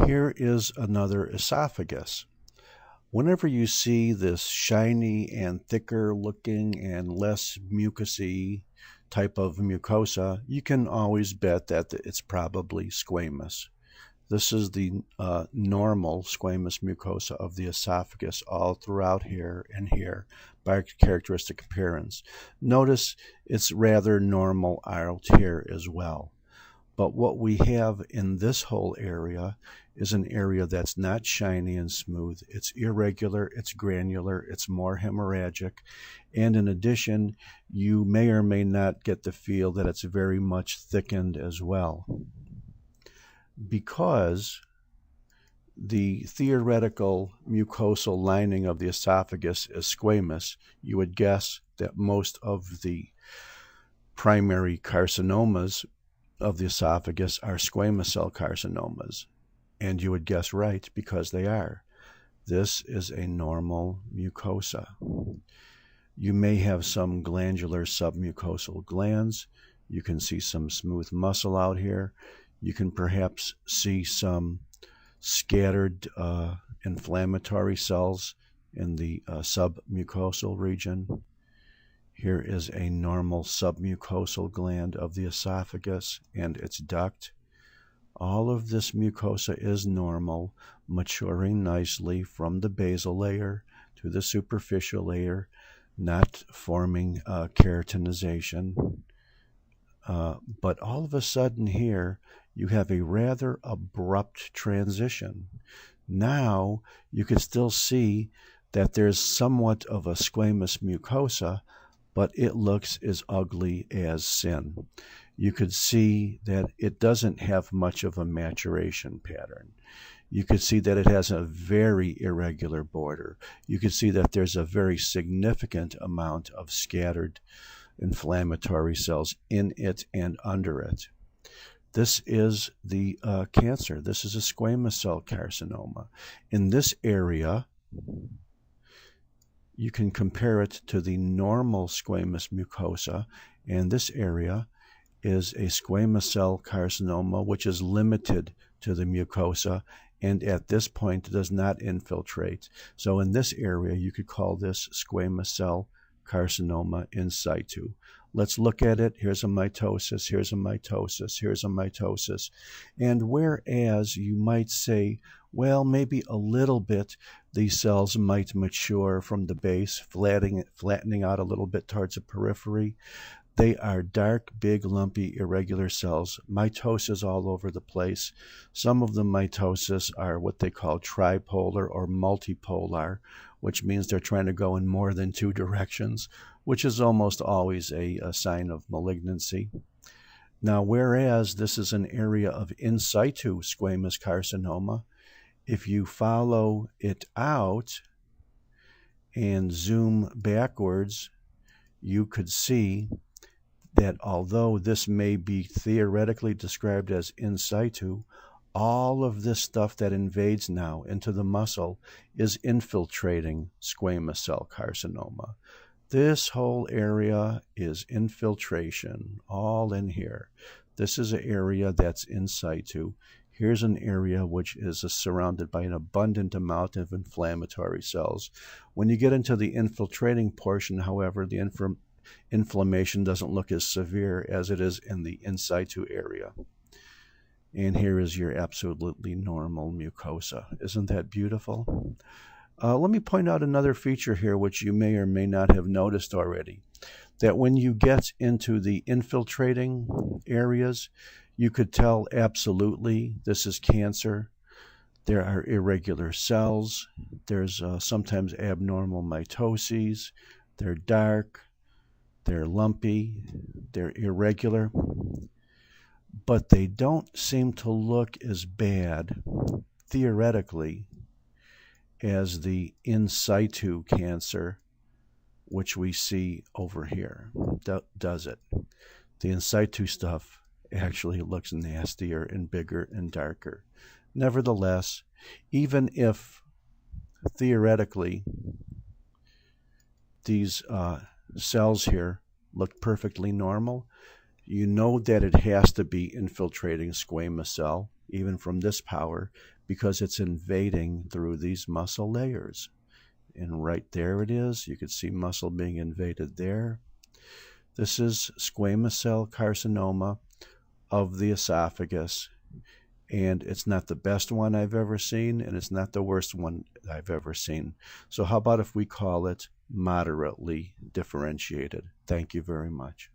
Here is another esophagus. Whenever you see this shiny and thicker looking and less mucousy type of mucosa, you can always bet that it's probably squamous. This is the normal squamous mucosa of the esophagus all throughout here and here by characteristic appearance. Notice it's rather normal out here as well. But what we have in this whole area is an area that's not shiny and smooth. It's irregular, it's granular, it's more hemorrhagic, and in addition, you may or may not get the feel that it's very much thickened as well. Because the theoretical mucosal lining of the esophagus is squamous, you would guess that most of the primary carcinomas of the esophagus are squamous cell carcinomas. And you would guess right, because they are. This is a normal mucosa. You may have some glandular submucosal glands. You can see some smooth muscle out here. You can perhaps see some scattered inflammatory cells in the submucosal region. Here is a normal submucosal gland of the esophagus and its duct. All of this mucosa is normal, maturing nicely from the basal layer to the superficial layer, not forming keratinization. But all of a sudden here, you have a rather abrupt transition. Now, you can still see that there's somewhat of a squamous mucosa, but it looks as ugly as sin. You could see that it doesn't have much of a maturation pattern. You could see that it has a very irregular border. You could see that there's a very significant amount of scattered inflammatory cells in it and under it. This is the cancer. This is a squamous cell carcinoma. In this area, you can compare it to the normal squamous mucosa, and this area is a squamous cell carcinoma which is limited to the mucosa and at this point does not infiltrate. So in this area, you could call this squamous cell carcinoma in situ. Let's look at it. Here's a mitosis, here's a mitosis, here's a mitosis. And whereas you might say, well, maybe a little bit, these cells might mature from the base, flattening out a little bit towards the periphery. They are dark, big, lumpy, irregular cells, mitosis all over the place. Some of the mitosis are what they call tripolar or multipolar, which means they're trying to go in more than two directions, which is almost always a sign of malignancy. Now, whereas this is an area of in situ squamous carcinoma, if you follow it out and zoom backwards, you could see that although this may be theoretically described as in situ, all of this stuff that invades now into the muscle is infiltrating squamous cell carcinoma. This whole area is infiltration, all in here. This is an area that's in situ. Here's an area which is surrounded by an abundant amount of inflammatory cells. When you get into the infiltrating portion, however, the inflammation doesn't look as severe as it is in the in situ area. And here is your absolutely normal mucosa. Isn't that beautiful? Let me point out another feature here which you may or may not have noticed already. That when you get into the infiltrating areas, you could tell absolutely this is cancer. There are irregular cells. There's sometimes abnormal mitoses. They're dark. They're lumpy. They're irregular. But they don't seem to look as bad, theoretically, as the in situ cancer, which we see over here. Does it? The in situ stuff actually looks nastier and bigger and darker. Nevertheless, even if theoretically these cells here look perfectly normal, you know that it has to be infiltrating squamous cell, even from this power, because it's invading through these muscle layers. And right there it is. You can see muscle being invaded there. This is squamous cell carcinoma of the esophagus. And it's not the best one I've ever seen, and it's not the worst one I've ever seen. So how about if we call it moderately differentiated? Thank you very much.